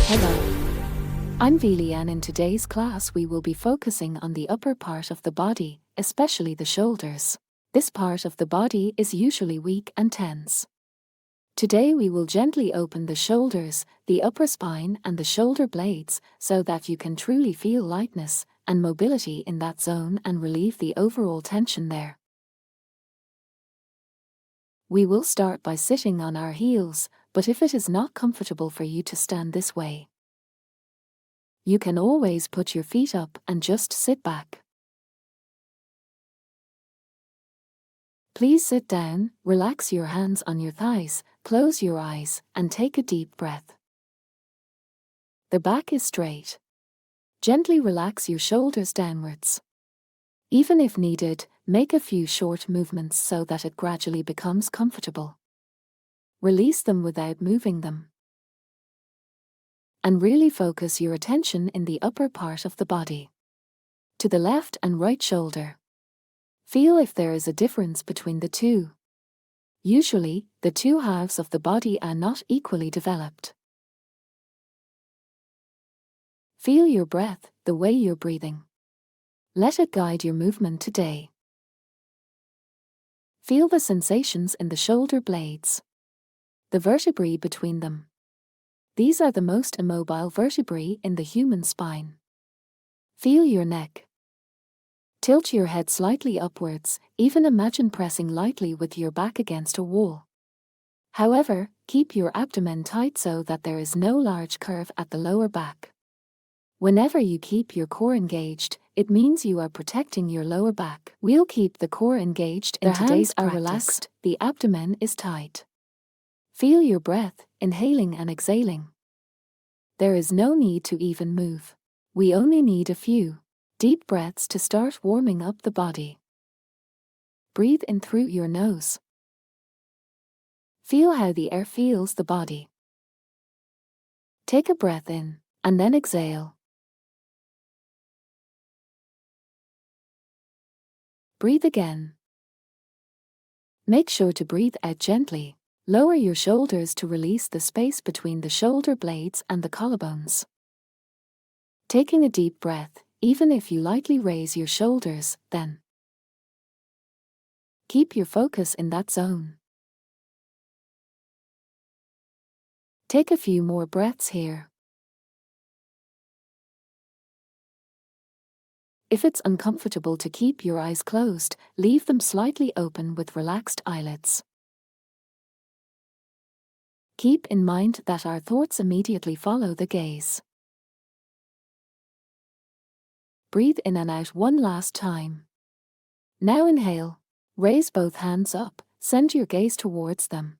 Hello, I'm Vili, and in today's class we will be focusing on the upper part of the body, especially the shoulders. This part of the body is usually weak and tense. Today we will gently open the shoulders, the upper spine and the shoulder blades so that you can truly feel lightness and mobility in that zone and relieve the overall tension there. We will start by sitting on our heels, but if it is not comfortable for you to stand this way, you can always put your feet up and just sit back. Please sit down, relax your hands on your thighs, close your eyes, and take a deep breath. The back is straight. Gently relax your shoulders downwards. Even if needed, make a few short movements so that it gradually becomes comfortable. Release them without moving them. And really focus your attention in the upper part of the body. To the left and right shoulder. Feel if there is a difference between the two. Usually, the two halves of the body are not equally developed. Feel your breath, the way you're breathing. Let it guide your movement today. Feel the sensations in the shoulder blades. The vertebrae between them. These are the most immobile vertebrae in the human spine. Feel your neck. Tilt your head slightly upwards, even imagine pressing lightly with your back against a wall. However, keep your abdomen tight so that there is no large curve at the lower back. Whenever you keep your core engaged, it means you are protecting your lower back. We'll keep the core engaged in today's practice. The hands are relaxed, the abdomen is tight. Feel your breath, inhaling and exhaling. There is no need to even move. We only need a few deep breaths to start warming up the body. Breathe in through your nose. Feel how the air fills the body. Take a breath in, and then exhale. Breathe again. Make sure to breathe out gently. Lower your shoulders to release the space between the shoulder blades and the collarbones. Taking a deep breath, even if you lightly raise your shoulders, then keep your focus in that zone. Take a few more breaths here. If it's uncomfortable to keep your eyes closed, leave them slightly open with relaxed eyelids. Keep in mind that our thoughts immediately follow the gaze. Breathe in and out one last time. Now inhale. Raise both hands up, send your gaze towards them.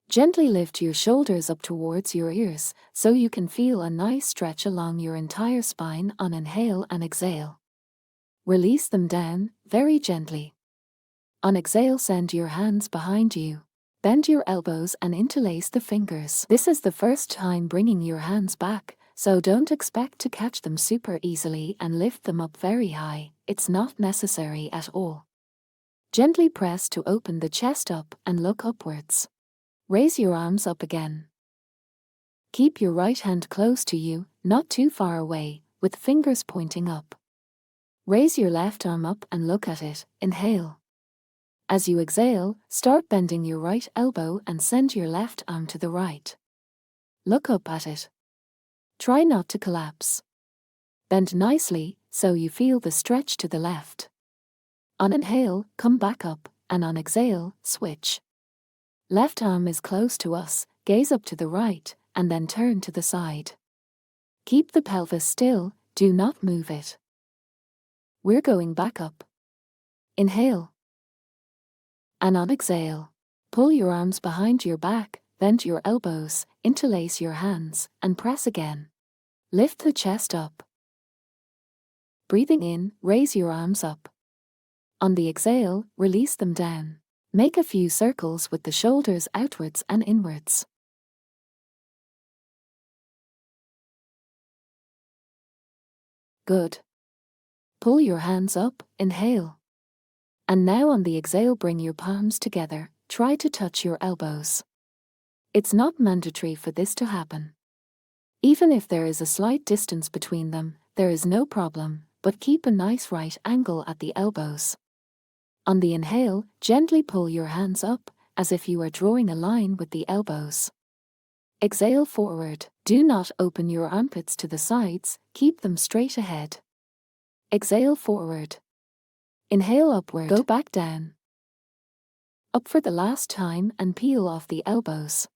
Gently lift your shoulders up towards your ears so you can feel a nice stretch along your entire spine on inhale and exhale. Release them down, very gently. On exhale, send your hands behind you. Bend your elbows and interlace the fingers. This is the first time bringing your hands back, so don't expect to catch them super easily and lift them up very high. It's not necessary at all. Gently press to open the chest up and look upwards. Raise your arms up again. Keep your right hand close to you, not too far away, with fingers pointing up. Raise your left arm up and look at it. Inhale. As you exhale, start bending your right elbow and send your left arm to the right. Look up at it. Try not to collapse. Bend nicely so you feel the stretch to the left. On inhale, come back up, and on exhale, switch. Left arm is close to us, gaze up to the right, and then turn to the side. Keep the pelvis still, do not move it. We're going back up. Inhale. And on exhale, pull your arms behind your back, bend your elbows, interlace your hands, and press again. Lift the chest up. Breathing in, raise your arms up. On the exhale, release them down. Make a few circles with the shoulders outwards and inwards. Good. Pull your hands up, inhale. And now on the exhale, bring your palms together, try to touch your elbows. It's not mandatory for this to happen. Even if there is a slight distance between them, there is no problem, but keep a nice right angle at the elbows. On the inhale, gently pull your hands up, as if you are drawing a line with the elbows. Exhale forward. Do not open your armpits to the sides, keep them straight ahead. Exhale forward. Inhale upward. Go back down. Up for the last time and peel off the elbows.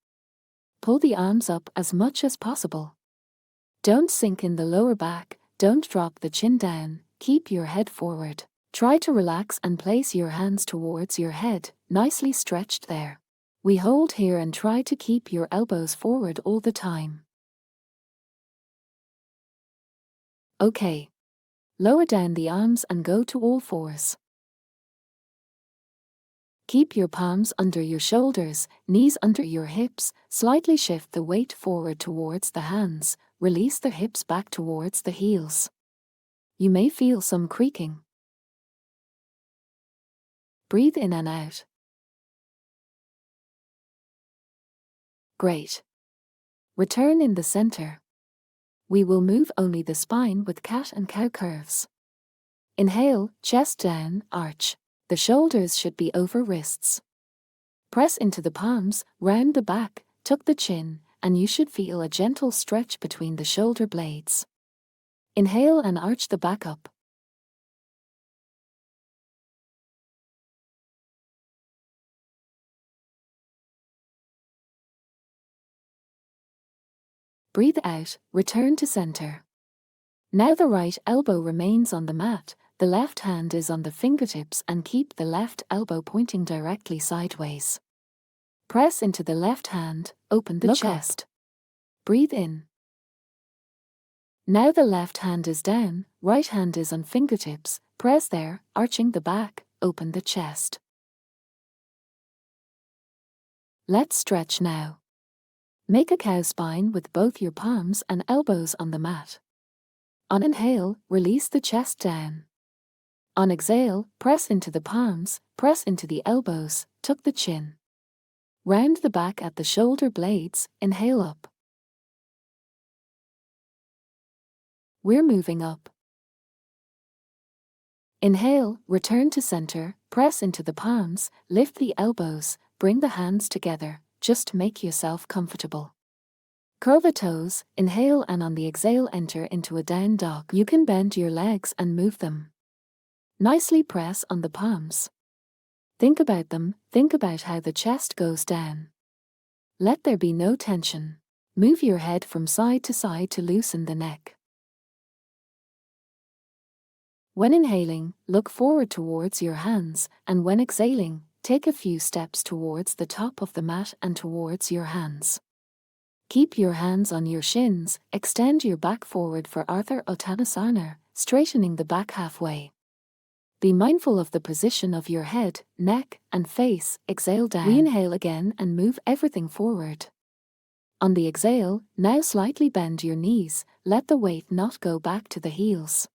Pull the arms up as much as possible. Don't sink in the lower back, don't drop the chin down, keep your head forward. Try to relax and place your hands towards your head, nicely stretched there. We hold here and try to keep your elbows forward all the time. Okay. Lower down the arms and go to all fours. Keep your palms under your shoulders, knees under your hips, slightly shift the weight forward towards the hands, release the hips back towards the heels. You may feel some creaking. Breathe in and out. Great. Return in the center. We will move only the spine with cat and cow curves. Inhale, chest down, arch. The shoulders should be over wrists. Press into the palms, round the back, tuck the chin, and you should feel a gentle stretch between the shoulder blades. Inhale and arch the back up. Breathe out, return to center. Now the right elbow remains on the mat, the left hand is on the fingertips and keep the left elbow pointing directly sideways. Press into the left hand, open the chest. Breathe in. Now the left hand is down, right hand is on fingertips, press there, arching the back, open the chest. Let's stretch now. Make a cow spine with both your palms and elbows on the mat. On inhale, release the chest down. On exhale, press into the palms, press into the elbows, tuck the chin. Round the back at the shoulder blades, inhale up. We're moving up. Inhale, return to center, press into the palms, lift the elbows, bring the hands together, just make yourself comfortable. Curl the toes, inhale and on the exhale enter into a down dog. You can bend your legs and move them. Nicely press on the palms. Think about them, think about how the chest goes down. Let there be no tension. Move your head from side to loosen the neck. When inhaling, look forward towards your hands, and when exhaling, take a few steps towards the top of the mat and towards your hands. Keep your hands on your shins, extend your back forward for Ardha Uttanasana, straightening the back halfway. Be mindful of the position of your head, neck, and face. Exhale down. Re-inhale again and move everything forward. On the exhale, now slightly bend your knees, let the weight not go back to the heels.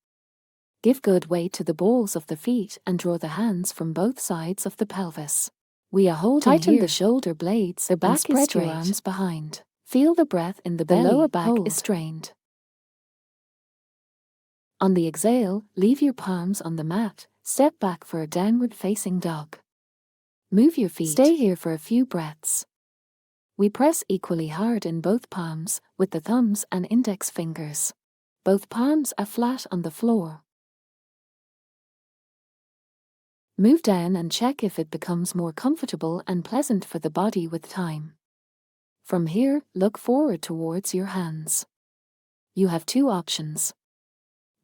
Give good weight to the balls of the feet and draw the hands from both sides of the pelvis. We are holding Tighten here. The shoulder blades, the back is straight. Your arms behind. Feel the breath in the belly. The lower back is strained. On the exhale, leave your palms on the mat. Step back for a downward facing dog. Move your feet. Stay here for a few breaths. We press equally hard in both palms, with the thumbs and index fingers. Both palms are flat on the floor. Move down and check if it becomes more comfortable and pleasant for the body with time. From here, look forward towards your hands. You have two options.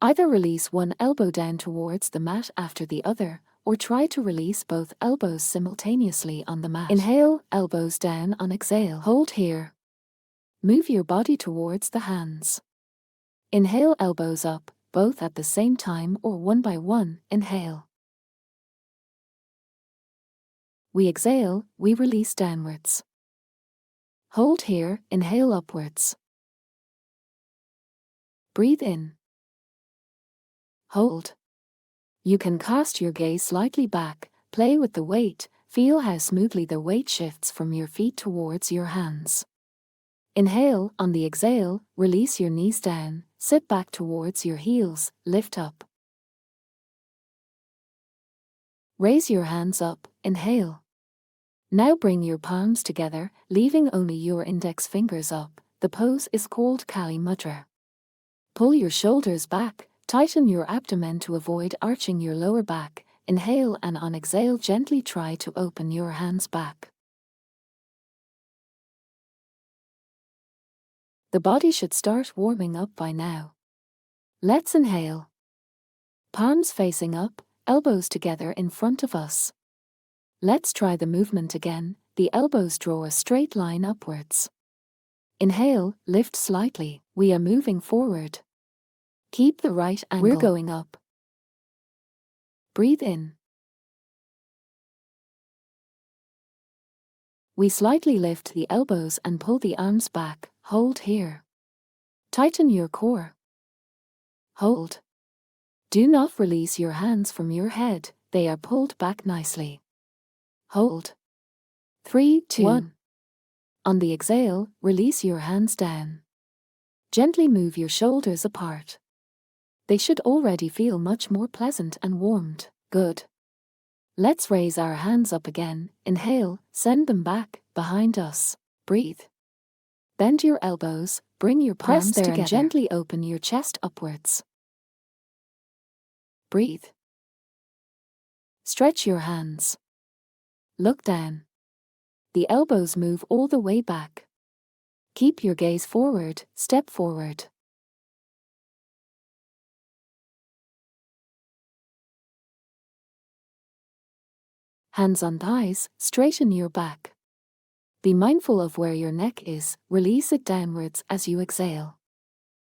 Either release one elbow down towards the mat after the other, or try to release both elbows simultaneously on the mat. Inhale, elbows down on exhale. Hold here. Move your body towards the hands. Inhale, elbows up, both at the same time or one by one. Inhale. We exhale, we release downwards. Hold here, inhale upwards. Breathe in. Hold. You can cast your gaze slightly back, play with the weight, feel how smoothly the weight shifts from your feet towards your hands. Inhale, on the exhale, release your knees down, sit back towards your heels, lift up. Raise your hands up, inhale. Now bring your palms together, leaving only your index fingers up. The pose is called Kali Mudra. Pull your shoulders back, tighten your abdomen to avoid arching your lower back. Inhale, and on exhale gently try to open your hands back. The body should start warming up by now. Let's inhale. Palms facing up, elbows together in front of us. Let's try the movement again. The elbows draw a straight line upwards. Inhale, lift slightly. We are moving forward. Keep the right angle. We're going up. Breathe in. We slightly lift the elbows and pull the arms back. Hold here. Tighten your core. Hold. Do not release your hands from your head, they are pulled back nicely. Hold. 3, 2, 1. On the exhale, release your hands down. Gently move your shoulders apart. They should already feel much more pleasant and warmed. Good. Let's raise our hands up again. Inhale, send them back, behind us. Breathe. Bend your elbows, bring your palms together and gently open your chest upwards. Breathe. Stretch your hands. Look down. The elbows move all the way back. Keep your gaze forward, step forward. Hands on thighs, straighten your back. Be mindful of where your neck is, release it downwards as you exhale.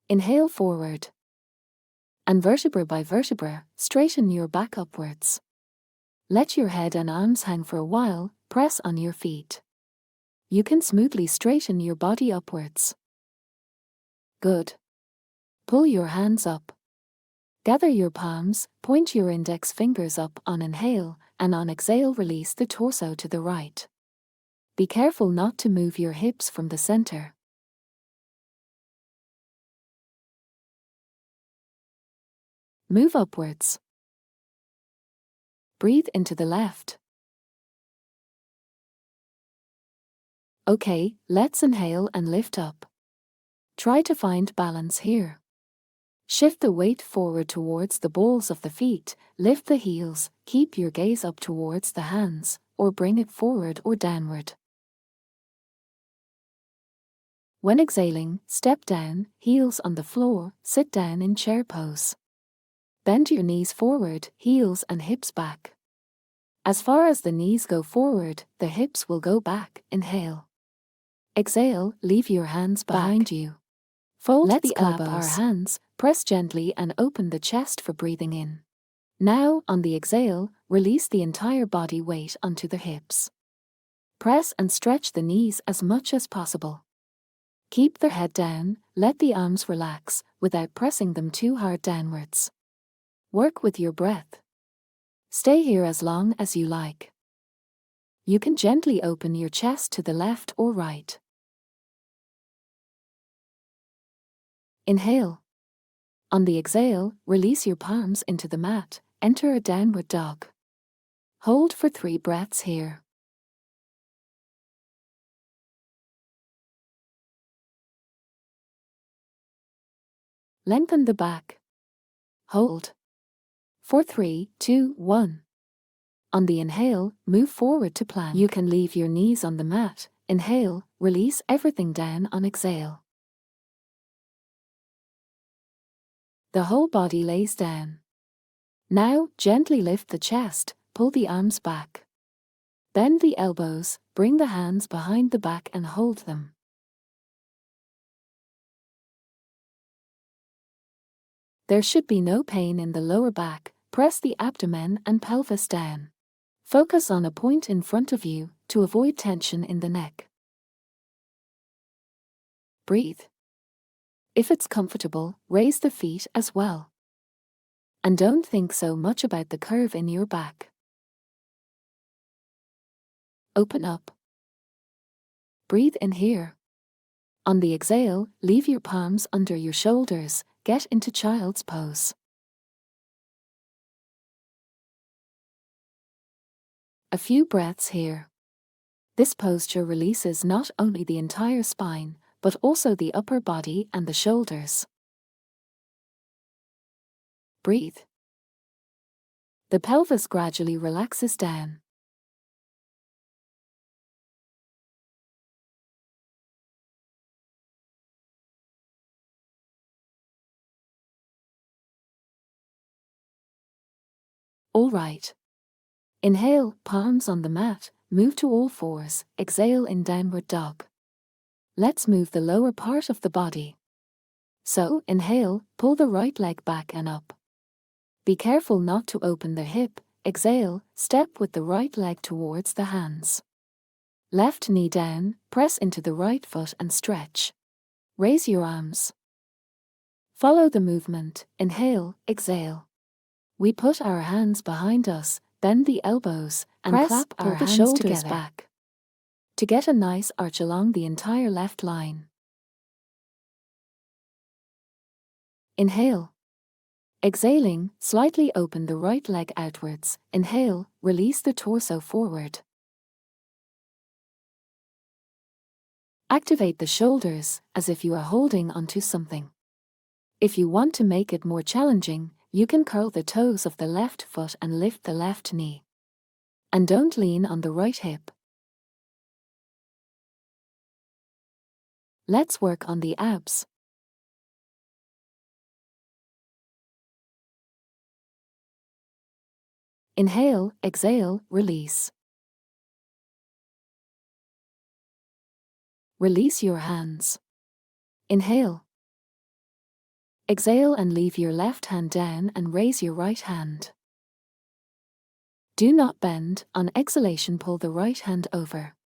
Inhale forward. And vertebra by vertebra, straighten your back upwards. Let your head and arms hang for a while, press on your feet. You can smoothly straighten your body upwards. Good. Pull your hands up. Gather your palms, point your index fingers up on inhale, and on exhale release the torso to the right. Be careful not to move your hips from the center. Move upwards. Breathe into the left. Okay, let's inhale and lift up. Try to find balance here. Shift the weight forward towards the balls of the feet, lift the heels, keep your gaze up towards the hands, or bring it forward or downward. When exhaling, step down, heels on the floor, sit down in chair pose. Bend your knees forward, heels and hips back. As far as the knees go forward, the hips will go back. Inhale. Exhale, leave your hands behind you. Fold the elbows. Our hands, press gently and open the chest for breathing in. Now, on the exhale, release the entire body weight onto the hips. Press and stretch the knees as much as possible. Keep the head down, let the arms relax, without pressing them too hard downwards. Work with your breath. Stay here as long as you like. You can gently open your chest to the left or right. Inhale. On the exhale, release your palms into the mat, enter a downward dog. Hold for 3 breaths here. Lengthen the back. Hold. For 3, 2, 1. On the inhale, move forward to plank. You can leave your knees on the mat. Inhale, release everything down on exhale. The whole body lays down. Now, gently lift the chest, pull the arms back. Bend the elbows, bring the hands behind the back and hold them. There should be no pain in the lower back. Press the abdomen and pelvis down. Focus on a point in front of you to avoid tension in the neck. Breathe. If it's comfortable, raise the feet as well. And don't think so much about the curve in your back. Open up. Breathe in here. On the exhale, leave your palms under your shoulders, get into child's pose. A few breaths here. This posture releases not only the entire spine, but also the upper body and the shoulders. Breathe. The pelvis gradually relaxes down. All right. Inhale, palms on the mat, move to all fours, exhale in downward dog. Let's move the lower part of the body. So, inhale, pull the right leg back and up. Be careful not to open the hip. Exhale, step with the right leg towards the hands. Left knee down, press into the right foot and stretch. Raise your arms. Follow the movement. Inhale, exhale. We put our hands behind us, bend the elbows, and clap our shoulders back to get a nice arch along the entire left line. Inhale. Exhaling, slightly open the right leg outwards. Inhale, release the torso forward. Activate the shoulders as if you are holding onto something. If you want to make it more challenging, you can curl the toes of the left foot and lift the left knee. And don't lean on the right hip. Let's work on the abs. Inhale, exhale, release. Release your hands. Inhale. Exhale and leave your left hand down and raise your right hand. Do not bend. On exhalation, pull the right hand over.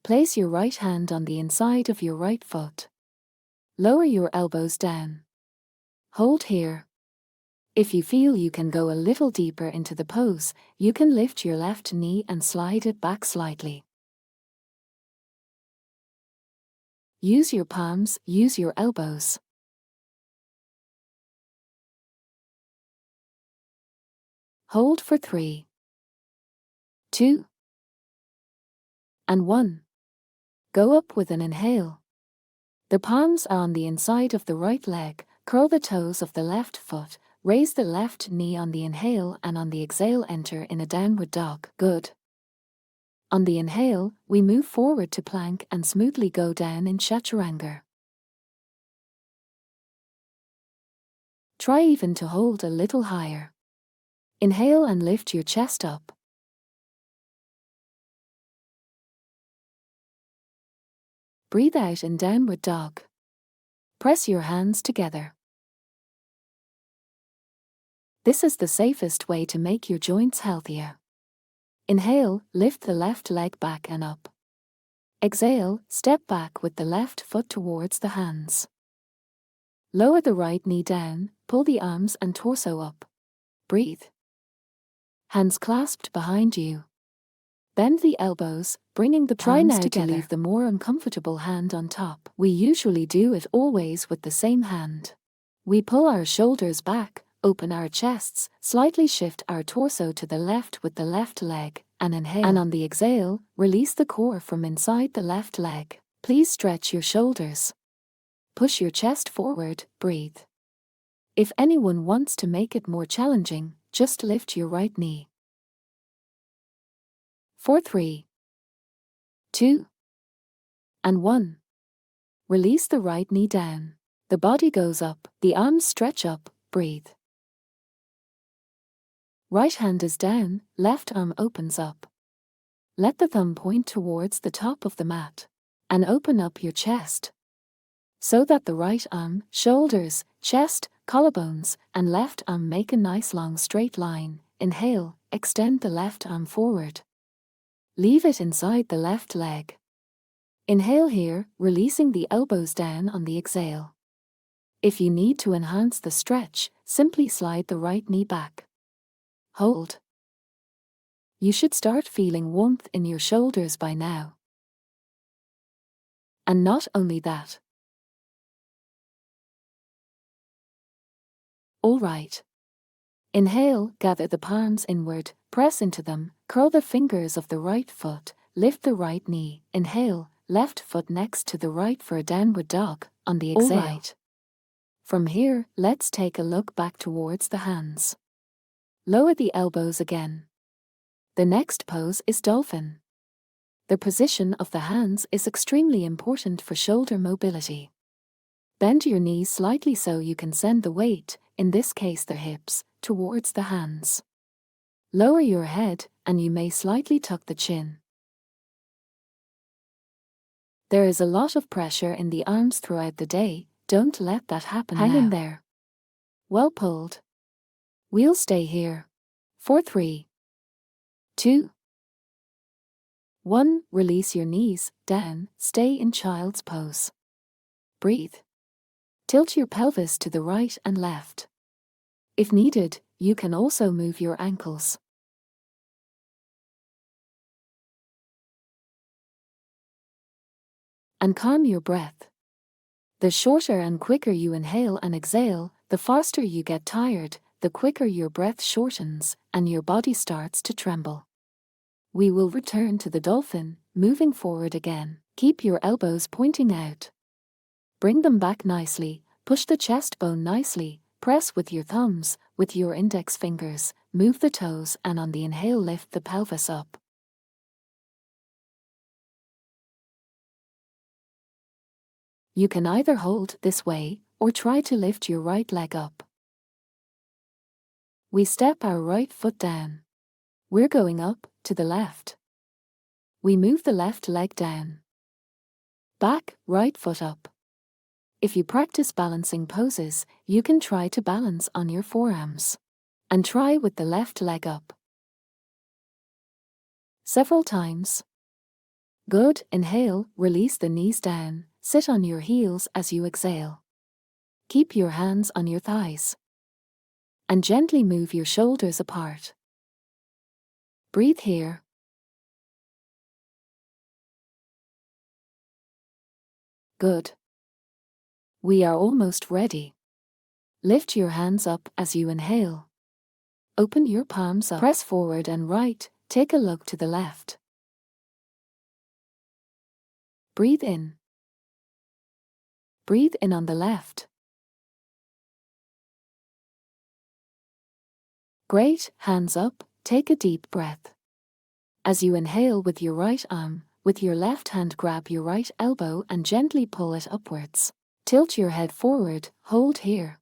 Place your right hand on the inside of your right foot. Lower your elbows down. Hold here. If you feel you can go a little deeper into the pose, you can lift your left knee and slide it back slightly. Use your palms, use your elbows. Hold for 3, 2, and 1. Go up with an inhale. The palms are on the inside of the right leg. Curl the toes of the left foot. Raise the left knee on the inhale and on the exhale enter in a downward dog. Good. On the inhale, we move forward to plank and smoothly go down in chaturanga. Try even to hold a little higher. Inhale and lift your chest up. Breathe out in downward dog. Press your hands together. This is the safest way to make your joints healthier. Inhale, lift the left leg back and up. Exhale, step back with the left foot towards the hands. Lower the right knee down, pull the arms and torso up. Breathe. Hands clasped behind you. Bend the elbows, bringing the palms together. Try now to leave the more uncomfortable hand on top. We usually do it always with the same hand. We pull our shoulders back, open our chests, slightly shift our torso to the left with the left leg, and inhale. And on the exhale, release the core from inside the left leg. Please stretch your shoulders. Push your chest forward, breathe. If anyone wants to make it more challenging, just lift your right knee. For 3, 2, and 1. Release the right knee down. The body goes up, the arms stretch up, breathe. Right hand is down, left arm opens up. Let the thumb point towards the top of the mat, and open up your chest, so that the right arm, shoulders, chest, collarbones, and left arm make a nice long straight line. Inhale, extend the left arm forward. Leave it inside the left leg. Inhale here, releasing the elbows down on the exhale. If you need to enhance the stretch, simply slide the right knee back. Hold. You should start feeling warmth in your shoulders by now. And not only that, All right. Inhale, gather the palms inward, press into them, curl the fingers of the right foot, lift the right knee. Inhale, left foot next to the right for a downward dog. On the exhale. All right. From here, let's take a look back towards the hands. Lower the elbows again. The next pose is dolphin. The position of the hands is extremely important for shoulder mobility. Bend your knees slightly so you can send the weight, in this case the hips, towards the hands. Lower your head, and you may slightly tuck the chin. There is a lot of pressure in the arms throughout the day. Don't let that happen now. Hang in there. Well pulled. We'll stay here. 4, 3, 2, 1. Release your knees, down, stay in child's pose. Breathe. Tilt your pelvis to the right and left. If needed, you can also move your ankles. And calm your breath. The shorter and quicker you inhale and exhale, the faster you get tired, the quicker your breath shortens, and your body starts to tremble. We will return to the dolphin, moving forward again. Keep your elbows pointing out. Bring them back nicely, push the chest bone nicely, press with your thumbs, with your index fingers, move the toes, and on the inhale lift the pelvis up. You can either hold this way, or try to lift your right leg up. We step our right foot down. We're going up, to the left. We move the left leg down. Back, right foot up. If you practice balancing poses, you can try to balance on your forearms. And try with the left leg up. Several times. Good. Inhale, release the knees down, sit on your heels as you exhale. Keep your hands on your thighs. And gently move your shoulders apart. Breathe here. Good. We are almost ready. Lift your hands up as you inhale. Open your palms up. Press forward and right, take a look to the left. Breathe in. Breathe in on the left. Great, hands up, take a deep breath. As you inhale with your right arm, with your left hand grab your right elbow and gently pull it upwards. Tilt your head forward, hold here.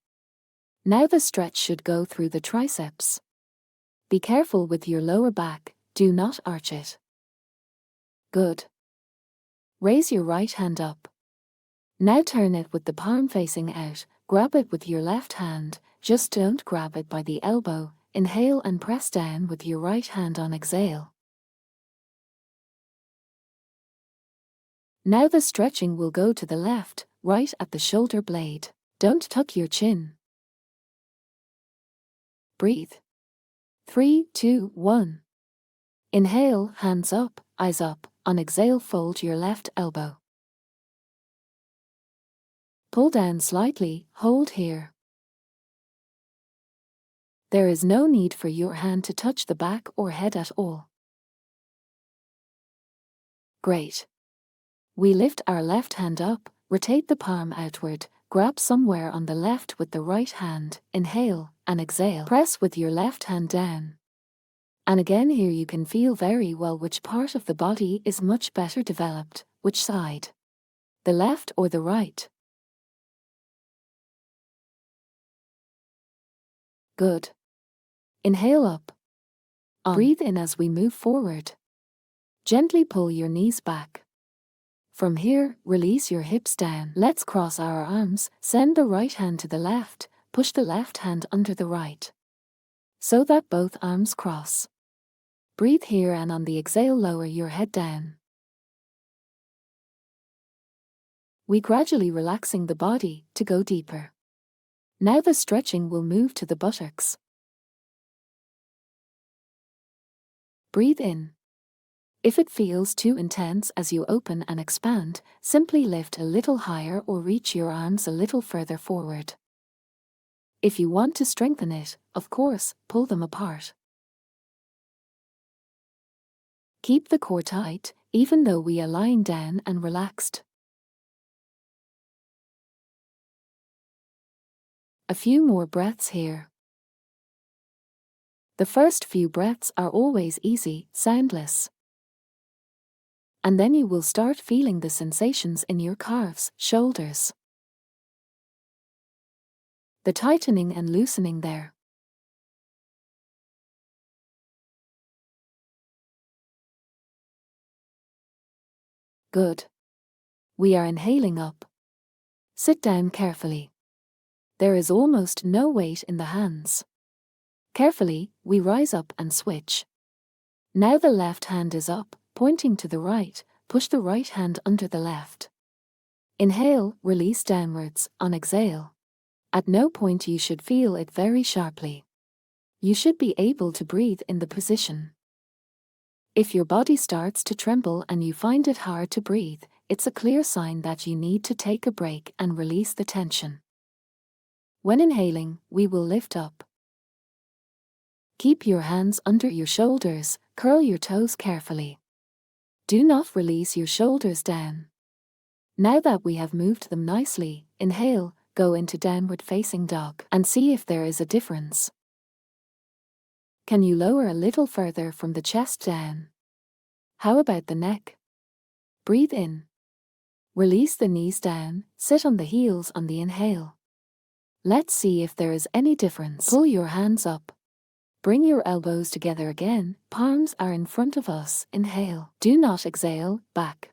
Now the stretch should go through the triceps. Be careful with your lower back, do not arch it. Good. Raise your right hand up. Now turn it with the palm facing out, grab it with your left hand, just don't grab it by the elbow. Inhale and press down with your right hand on exhale. Now the stretching will go to the left, right at the shoulder blade. Don't tuck your chin. Breathe. 3, 2, 1. Inhale, hands up, eyes up. On exhale, fold your left elbow. Pull down slightly, hold here. There is no need for your hand to touch the back or head at all. Great. We lift our left hand up, rotate the palm outward, grab somewhere on the left with the right hand, inhale, and exhale. Press with your left hand down. And again here you can feel very well which part of the body is much better developed, which side. The left or the right. Good. Inhale up. On. Breathe in as we move forward. Gently pull your knees back. From here, release your hips down. Let's cross our arms, send the right hand to the left, push the left hand under the right. So that both arms cross. Breathe here and on the exhale lower your head down. We gradually relaxing the body to go deeper. Now the stretching will move to the buttocks. Breathe in. If it feels too intense as you open and expand, simply lift a little higher or reach your arms a little further forward. If you want to strengthen it, of course, pull them apart. Keep the core tight, even though we are lying down and relaxed. A few more breaths here. The first few breaths are always easy, soundless. And then you will start feeling the sensations in your calves, shoulders. The tightening and loosening there. Good. We are inhaling up. Sit down carefully. There is almost no weight in the hands. Carefully, we rise up and switch. Now the left hand is up, pointing to the right, push the right hand under the left. Inhale, release downwards, on exhale. At no point you should feel it very sharply. You should be able to breathe in the position. If your body starts to tremble and you find it hard to breathe, it's a clear sign that you need to take a break and release the tension. When inhaling, we will lift up. Keep your hands under your shoulders, curl your toes carefully. Do not release your shoulders down. Now that we have moved them nicely, inhale, go into downward facing dog and see if there is a difference. Can you lower a little further from the chest down? How about the neck? Breathe in. Release the knees down, sit on the heels on the inhale. Let's see if there is any difference. Pull your hands up. Bring your elbows together again, palms are in front of us, inhale. Do not exhale, back.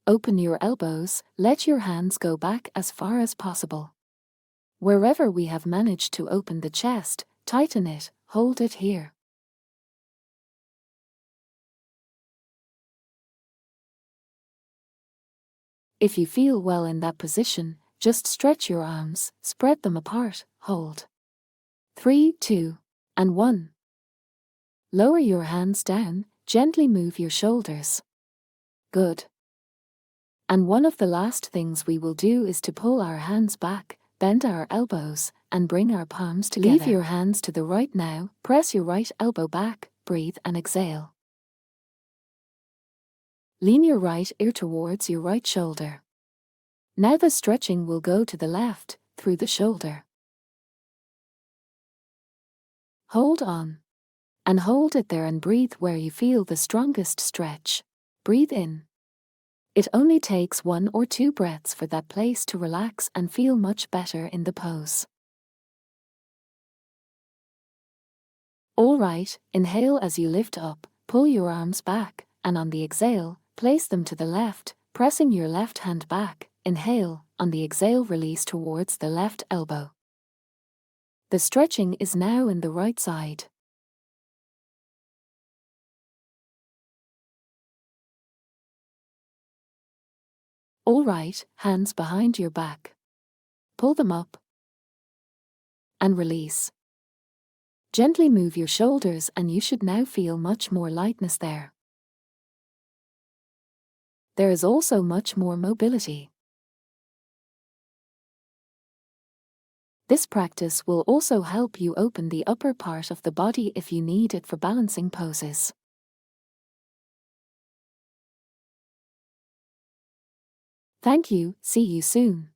Open your elbows, let your hands go back as far as possible. Wherever we have managed to open the chest, tighten it, hold it here. If you feel well in that position, just stretch your arms, spread them apart, hold. 3, 2, and 1. Lower your hands down, gently move your shoulders. Good. And one of the last things we will do is to pull our hands back, bend our elbows, and bring our palms together. Leave your hands to the right now, press your right elbow back, breathe and exhale. Lean your right ear towards your right shoulder. Now the stretching will go to the left, through the shoulder. Hold on. And hold it there and breathe where you feel the strongest stretch. Breathe in. It only takes 1 or 2 breaths for that place to relax and feel much better in the pose. Alright, inhale as you lift up, pull your arms back, and on the exhale, place them to the left, pressing your left hand back. Inhale, on the exhale release towards the left elbow. The stretching is now in the right side. Alright, hands behind your back. Pull them up. And release. Gently move your shoulders and you should now feel much more lightness there. There is also much more mobility. This practice will also help you open the upper part of the body if you need it for balancing poses. Thank you, see you soon.